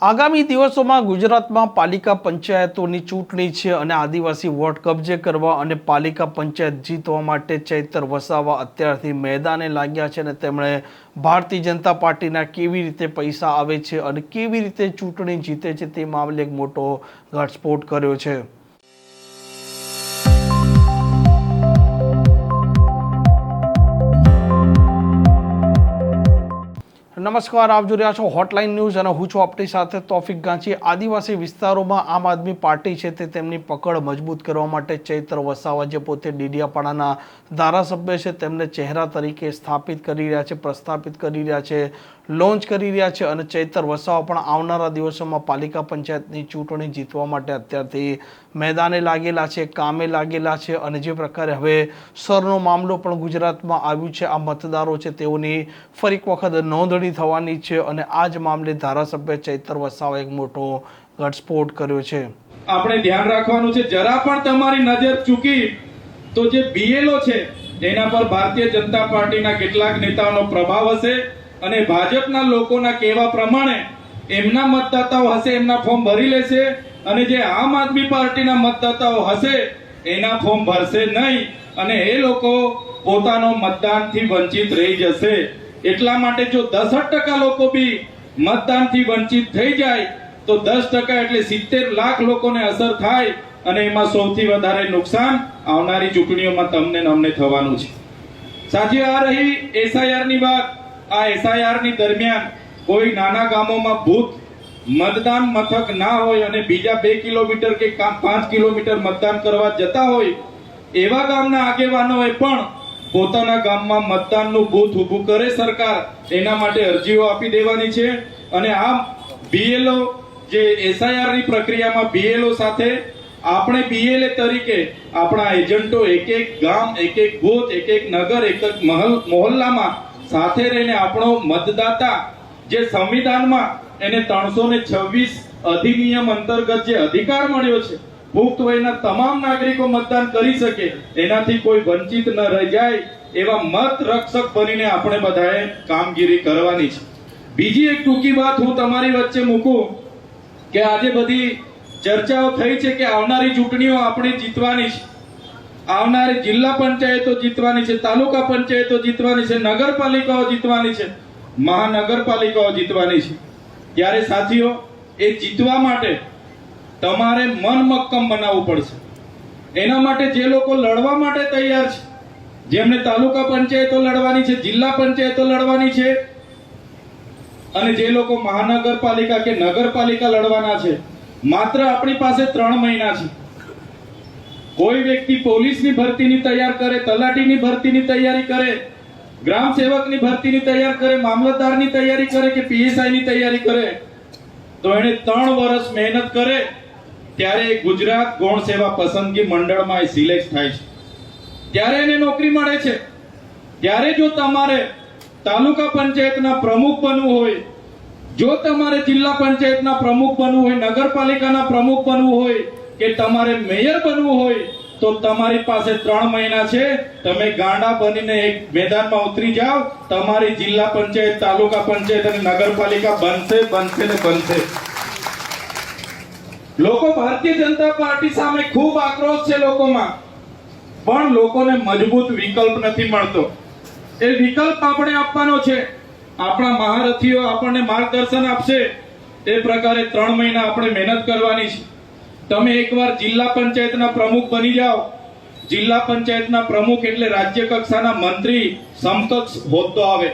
આગામી દિવસોમાં ગુજરાતમાં પાલિકા પંચાયતોની ચૂંટણી છે અને આદિવાસી વોટ કબજે કરવા અને પાલિકા પંચાયત જીતવા માટે ચૈતર વસાવા અત્યારથી મેદાને લાગ્યા છે અને તેમણે ભારતીય જનતા પાર્ટીના કેવી રીતે પૈસા આવે છે અને કેવી રીતે ચૂંટણી જીતે છે તે મામલે એક મોટો ઘટસ્ફોટ કર્યો છે। નમસ્કાર, આપ જોઈ રહ્યા છો હોટલાઇન ન્યૂઝ અને હું છું આપણી સાથે તોફિક ગાંચી। આદિવાસી વિસ્તારોમાં આમ આદમી પાર્ટી છે તે તેમની પકડ મજબૂત કરવા માટે ચૈતર વસાવા જે પોતે ડીડીયાપાડાના ધારાસભ્ય છે તેમને ચહેરા તરીકે સ્થાપિત કરી રહ્યા છે, પ્રસ્થાપિત કરી રહ્યા છે, લોન્ચ કરી રહ્યા છે અને ચૈતર વસાવા પણ આવનારા દિવસોમાં પાલિકા પંચાયતની ચૂંટણી જીતવા માટે અત્યારથી મેદાને લાગેલા છે, કામે લાગેલા છે અને જે પ્રકારે હવે સરનો મામલો પણ ગુજરાતમાં આવ્યું છે, આ મતદારો છે તેઓની ફરી એક વખત નોંધણી થવાની છે અને આ જ મામલે ધારાસભ્ય ચૈતર વસાવા એક મોટો ઘટસ્ફોટ કર્યો છે। આપણે ધ્યાન રાખવાનું છે, જરા પણ તમારી નજર ચૂકી તો જે બીએલઓ છે એના પર ભારતીય જનતા પાર્ટીના કેટલાક નેતાઓનો પ્રભાવ હશે અને ભાજપના લોકોના કહેવા પ્રમાણે એમના મતદાતાઓ હશે એમના ફોર્મ ભરી લેશે અને જે આમ આદમી પાર્ટીના મતદાતાઓ હશે એના ફોર્મ ભરશે નહીં અને એ લોકો પોતાનો મતદાનથી વંચિત રહી જશે। એટલા માટે જો 10% લોકો બી મતદાનથી વંચિત થઈ જાય તો 10% એટલે 70 લાખ લોકોને અસર થાય અને એમાં સૌથી વધારે નુકસાન આવનારી ચૂંટણીઓમાં તમને ને અમને થવાનું છે। સાથીઓ, આ રહી એસઆઈઆર ની વાત। આ એસઆઈઆર ની દરમિયાન કોઈ નાના ગામોમાં બૂથ મતદાન મથક ના હોય અને બીજા 2 કિલોમીટર કે 5 કિલોમીટર મતદાન કરવા જતા હોય એવા ગામના આગેવાનોએ પણ પોતાના ગામમાં મતદાનનું બૂથ ઊભું કરે સરકાર એના માટે અરજીઓ આપી દેવાની છે અને આ બીએલઓ જે એસઆઈઆર ની પ્રક્રિયામાં બીએલઓ સાથે આપણે બીએલએ તરીકે આપણા એજન્ટો એક એક ગામ, એક એક બૂથ, એક એક નગર, એક એક મહોલ્લામાં સાથે રહીને આપણો મતદાતા જે સંવિધાનમાં એને 326 અધિનિયમ અંતર્ગત જે અધિકાર મળ્યો છે પુખ્ત વયના તમામ નાગરિકો મતદાન કરી શકે એનાથી કોઈ વંચિત ન રહી જાય એવા મત રક્ષક બનીને આપણે બધાએ કામગીરી કરવાની છે। બીજી એક ટૂંકી વાત હું તમારી વચ્ચે મૂકું કે આજે બધી ચર્ચાઓ થઈ છે કે આવનારી ચૂંટણીઓ આપણે જીતવાની છે, આવનારી જિલ્લા પંચાયતો જીતવાની છે, તાલુકા પંચાયતો જીતવાની છે, નગરપાલિકાઓ જીતવાની છે, મહાનગરપાલિકાઓ જીતવાની છે। ત્યારે સાથીઓ, એ જીતવા માટે તમારે મન મક્કમ બનાવવું પડશે। એના માટે જે લોકો લડવા માટે તૈયાર છે, જેમને તાલુકા પંચાયતો લડવાની છે, જિલ્લા પંચાયતો લડવાની છે અને જે લોકો મહાનગરપાલિકા કે નગરપાલિકા લડવાના છે, માત્ર આપણી પાસે 3 મહિના છે। કોઈ વ્યક્તિ પોલીસની ભરતીની તૈયાર કરે, તલાટીની ભરતીની તૈયારી કરે, ગ્રામ સેવકની ભરતીની તૈયાર કરે, મામલતદારની તૈયારી કરે કે પીએસઆઈની તૈયારી કરે તો એને 3 વર્ષ મહેનત કરે ત્યારે ગુજરાત ગૌણ સેવા પસંદગી મંડળમાં એ સિલેક્ટ થાય છે, ત્યારે એને નોકરી મળે છે। ત્યારે જો તમારે તાલુકા પંચાયતના પ્રમુખ બનવું હોય, જો તમારે જિલ્લા પંચાયતના પ્રમુખ બનવું હોય, નગરપાલિકાના પ્રમુખ બનવું હોય કે તમારે મેયર બનવું હોય તો તમારી પાસે 3 મહિના છે। તમે ગાંડા બનીને એક મેદાનમાં ઉતરી જાઓ, તમારી જિલ્લા પંચાયત, તાલુકા પંચાયત અને નગરપાલિકા બનશે ને બનશે। લોકો ભારતીય જનતા પાર્ટી સામે ખૂબ આક્રોશ છે લોકોમાં, પણ લોકોને મજબૂત વિકલ્પ નથી મળતો। એ વિકલ્પ આપણે આપવાનો છે, આપણા મહારથીઓ આપણને માર્ગદર્શન આપશે એ પ્રકારે 3 મહિના આપણે મહેનત કરવાની છે। તમે એકવાર જિલ્લા પંચાયતના પ્રમુખ બની જાઓ। જિલ્લા પંચાયતના પ્રમુખ એટલે રાજ્ય કક્ષાના મંત્રી સમકક્ષ હોદ્દો આવે।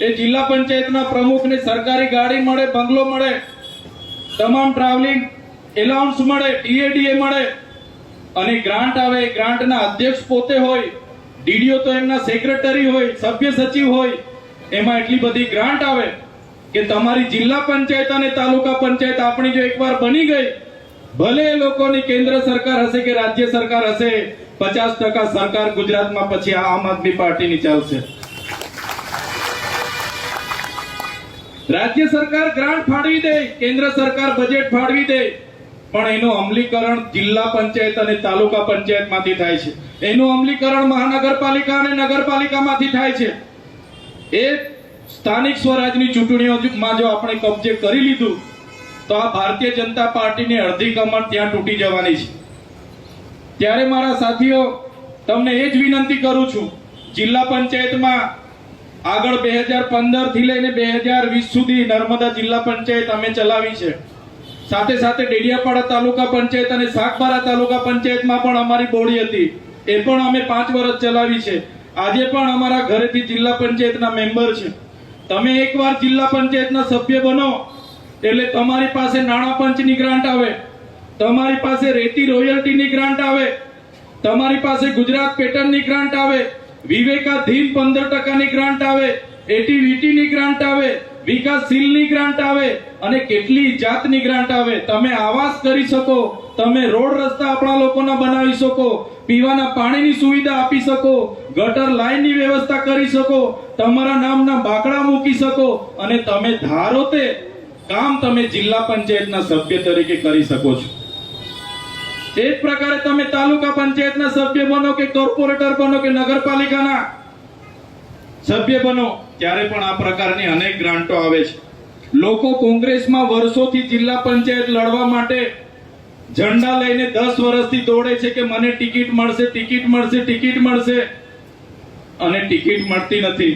એ જિલ્લા પંચાયતના પ્રમુખને સરકારી ગાડી મળે, બંગલો મળે, તમામ ટ્રાવેલિંગ એલાઉન્સ મળે, ટીએડીએ મળે અને ગ્રાન્ટ આવે। ગ્રાન્ટના અધ્યક્ષ પોતે હોય, ડીડીઓ તો એમના સેક્રેટરી હોય, સભ્ય સચિવ હોય, એમાં એટલી બધી ગ્રાન્ટ આવે કે તમારી જિલ્લા પંચાયત અને તાલુકા પંચાયત આપણી જો એકવાર બની ગઈ, ભલે એ લોકોની કેન્દ્ર સરકાર હશે કે રાજ્ય સરકાર હશે, 50% સરકાર ગુજરાતમાં પછી આમ આદમી પાર્ટીની ચાલશે। રાજ્ય સરકાર ગ્રાન્ટ ફાળવી દે, કેન્દ્ર સરકાર બજેટ ફાળવી દે, પણ એનું અમલીકરણ જિલ્લા પંચાયત અને તાલુકા પંચાયતમાંથી થાય છે, એનું અમલીકરણ મહાનગરપાલિકા અને નગરપાલિકામાંથી થાય છે। એ સ્થાનિક સ્વરાજની ચૂંટણીઓમાં જો આપણે કબજે કરી લીધું તો આ ભારતીય જનતા પાર્ટીની અડધી કમર ત્યાં તૂટી જવાની છે. ત્યારે મારા સાથીઓ, તમને એ જ વિનંતી કરું છું, જિલ્લા પંચાયતમાં આગળ 2015 થી લઈને 2020 સુધી નર્મદા જિલ્લા પંચાયત અમે ચલાવી છે. સાથે સાથે ડેડિયાપાડા તાલુકા પંચાયત અને સાગબારા તાલુકા પંચાયતમાં પણ અમારી બોડી હતી, એ પણ અમે 5 વર્ષ ચલાવી છે. આજે પણ અમારા ઘરેથી જિલ્લા પંચાયતના મેમ્બર છે. તમે એકવાર જિલ્લા પંચાયતના સભ્ય બનો એટલે તમારી પાસે નાણાં પંચની ગ્રાન્ટ આવે, તમારી પાસે રેતી રોયલ્ટીની ગ્રાન્ટ આવે, તમારી પાસે ગુજરાત પેટર્નની ગ્રાન્ટ આવે, વિવેકાધીન 15%ની ગ્રાન્ટ આવે, એટીવીટીની ગ્રાન્ટ આવે, વિકાસશીલની ગ્રાન્ટ આવે અને કેટલી જાતની ગ્રાન્ટ આવે. તમે આવાસ કરી શકો, તમે રોડ રસ્તા આપણા લોકોના બનાવી શકો, પીવાના પાણીની સુવિધા આપી શકો, ગટર લાઈનની વ્યવસ્થા કરી શકો, તમારા નામના બાકડા મૂકી શકો અને તમે ધારો તે કામ તમે જિલ્લા પંચાયતના સભ્ય તરીકે કરી શકો છો. એ જ પ્રકારે તમે તાલુકા પંચાયતના સભ્ય બનો કે કોર્પોરેટર બનો કે નગરપાલિકાના સભ્ય બનો, ત્યારે પણ આ પ્રકારની અનેક ગ્રાન્ટો આવે છે. લોકો કોંગ્રેસમાં વર્ષોથી જિલ્લા પંચાયત લડવા માટે ઝંડા લઈને 10 વર્ષથી દોડે છે કે મને ટિકિટ મળશે, ટિકિટ મળશે, ટિકિટ મળશે અને ટિકિટ મળતી નથી.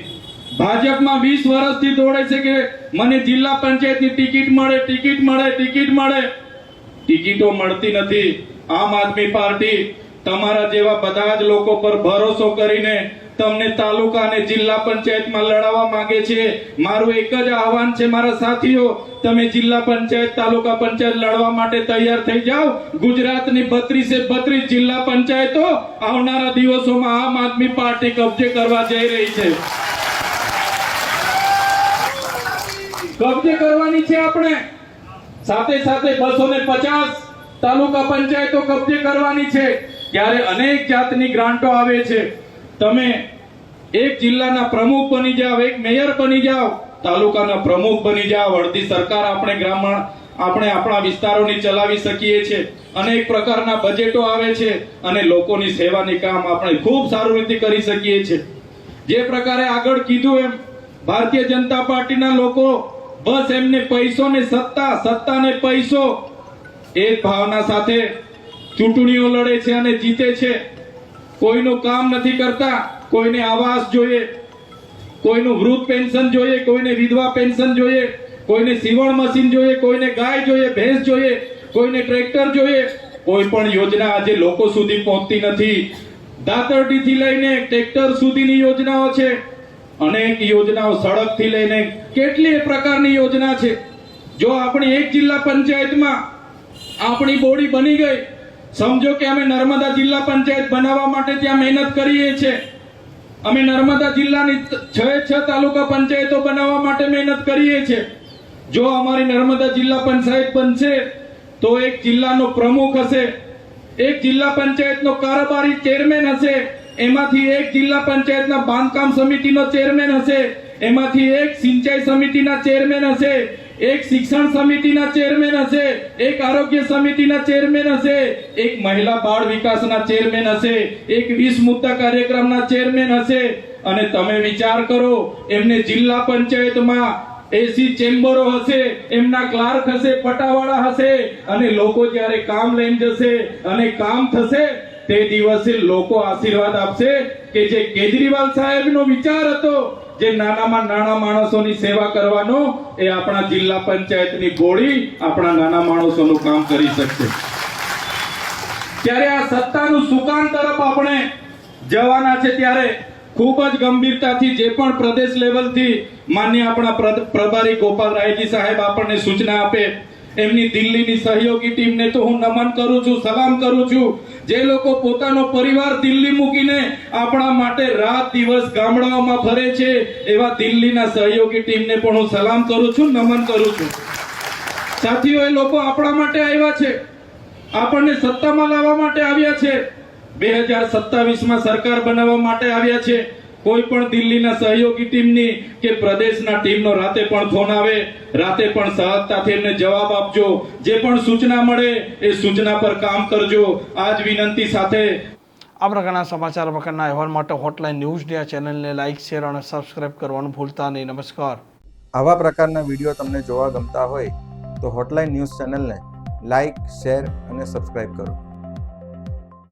ભાજપમાં 20 વર્ષથી દોડે છે કે મને જિલ્લા પંચાયતની ટિકિટ મળે, ટિકિટ મળે, ટિકિટ મળે, ટિકિટો મળતી નથી. આમ આદમી પાર્ટી તમારા જેવા બધા જ લોકો પર ભરોસો કરીને તમને તાલુકા અને જિલ્લા પંચાયતમાં લડાવવા માંગે છે. મારું એક જ આહવાન છે મારા સાથીઓ, તમે જિલ્લા પંચાયત તાલુકા પંચાયત લડવા માટે તૈયાર થઈ જાઓ. ગુજરાતની 32 જિલ્લા પંચાયતો આવનારા દિવસોમાં આમ આદમી પાર્ટી કબજે કરવા જઈ રહી છે. કબજે કરવાની છે આપણે. સાથે સાથે 250 તાલુકા પંચાયતો કબજે કરવાની છે. ત્યારે અનેક જાતની ગ્રાન્ટો આવે છે. તમે એક જિલ્લાના પ્રમુખ બની જાઓ, એક મેયર બની જાઓ, તાલુકાના પ્રમુખ બની જાઓ, અડધી સરકાર આપણે આપણા વિસ્તારોની ચલાવી શકીએ છીએ. અનેક પ્રકારના બજેટો આવે છે અને લોકોની સેવાની કામ આપણે ખૂબ સારી રીતે કરી શકીએ છીએ. જે પ્રકારે આગળ કીધું એમ ભારતીય જનતા પાર્ટીના લોકો બસ એમને પૈસો ને સત્તા ને પૈસો એ ભાવના સાથે ચૂંટણીઓ લડે છે અને જીતે છે. કોઈનું કામ નથી કરતા. કોઈને આવાસ જોઈએ, કોઈનું વૃદ્ધ પેન્શન જોઈએ, કોઈને વિધવા પેન્શન જોઈએ, કોઈને સીવણ મશીન જોઈએ, કોઈને ગાય જોઈએ, ભેંસ જોઈએ, કોઈને ટ્રેક્ટર જોઈએ. કોઈ પણ યોજના આજે લોકો સુધી પહોંચતી નથી. દાતરડીથી લઈને ટ્રેક્ટર સુધીની યોજનાઓ છે. અનેક યોજનાઓ સડકથી લઈને કેટલી પ્રકારની યોજના છે. જો આપણી એક જિલ્લા પંચાયતમાં આપણી બોડી બની ગઈ, સમજો કે અમે નર્મદા જિલ્લા પંચાયત બનાવવા માટે ત્યાં મહેનત કરીએ છીએ. અમે નર્મદા જિલ્લાની 6 તાલુકા પંચાયતો બનાવવા માટે મહેનત કરીએ છીએ. જો અમારી નર્મદા જિલ્લા પંચાયત બનશે તો એક જિલ્લાનો પ્રમુખ હશે, એક જિલ્લા પંચાયતનો કારોબારી ચેરમેન હશે, એમાંથી એક જિલ્લા પંચાયતના બાંધકામ સમિતિનો ચેરમેન હશે, એમાંથી એક સિંચાઈ સમિતિના ચેરમેન હશે, એક શિક્ષણ સમિતિના ચેરમેન હશે, એક આરોગ્ય સમિતિના ચેરમેન હશે, એક મહિલા બાળ વિકાસના ચેરમેન હશે, એક 20 મુદ્દા કાર્યક્રમના ચેરમેન હશે. અને તમે વિચાર કરો, એમને જિલ્લા પંચાયતમાં એસી ચેમ્બરો હશે, એમના ક્લાર્ક હશે, પટાવાળા હશે અને લોકો જ્યારે કામ લઈને જશે અને કામ થશે તે દિવસે લોકો આશીર્વાદ આપશે કે જે કેજરીવાલ સાહેબનો વિચાર હતો, જે નાનામાં નાના માણસોની સેવા કરવાનો, એ આપણા જિલ્લા પંચાયતની બોડી આપણા નાના માણસોનું કામ કરી શકશે. ત્યારે આ સત્તાનું સુકાન તરફ આપણે જવાના છે. ત્યારે ખૂબ જ ગંભીરતાથી જે પણ પ્રદેશ લેવલથી માન્ય આપણા પ્રભારી ગોપાલ રાયજી સાહેબ આપણને સૂચના આપે, એમની દિલ્હીની સહયોગી ટીમને તો હું નમન કરું છું, સલામ કરું છું. જે લોકો પોતાનો પરિવાર દિલ્હી મૂકીને આપણા માટે રાત દિવસ ગામડાઓમાં ફરે છે, એવા દિલ્હીના સહયોગી ટીમને પણ હું સલામ કરું છું, નમન કરું છું. સાથીઓ, એ લોકો આપણા માટે આવ્યા છે, આપણને સત્તામાં લાવવા માટે આવ્યા છે, 2027માં સરકાર બનાવવા માટે આવ્યા છે. કોઈ પણ દિલ્હીના સહયોગી ટીમની કે પ્રદેશના ટીમનો રાતે પણ ફોન આવે, રાતે પણ સહજતાથી એમને જવાબ આપજો. જે પણ સૂચના મળે એ સૂચના પર કામ કરજો. આ જ વિનંતી સાથે આ પ્રકારના સમાચાર પ્રકારના અહેવાલ માટે હોટલાઇન ન્યૂઝ ઇન્ડિયા ચેનલને લાઇક, શેર અને સબસ્ક્રાઇબ કરવાનું ભૂલતા નહીં. નમસ્કાર. આવા પ્રકારના વિડીયો તમને જોવા ગમતા હોય તો હોટલાઇન ન્યૂઝ ચેનલને લાઇક, શેર અને સબસ્ક્રાઇબ કરો.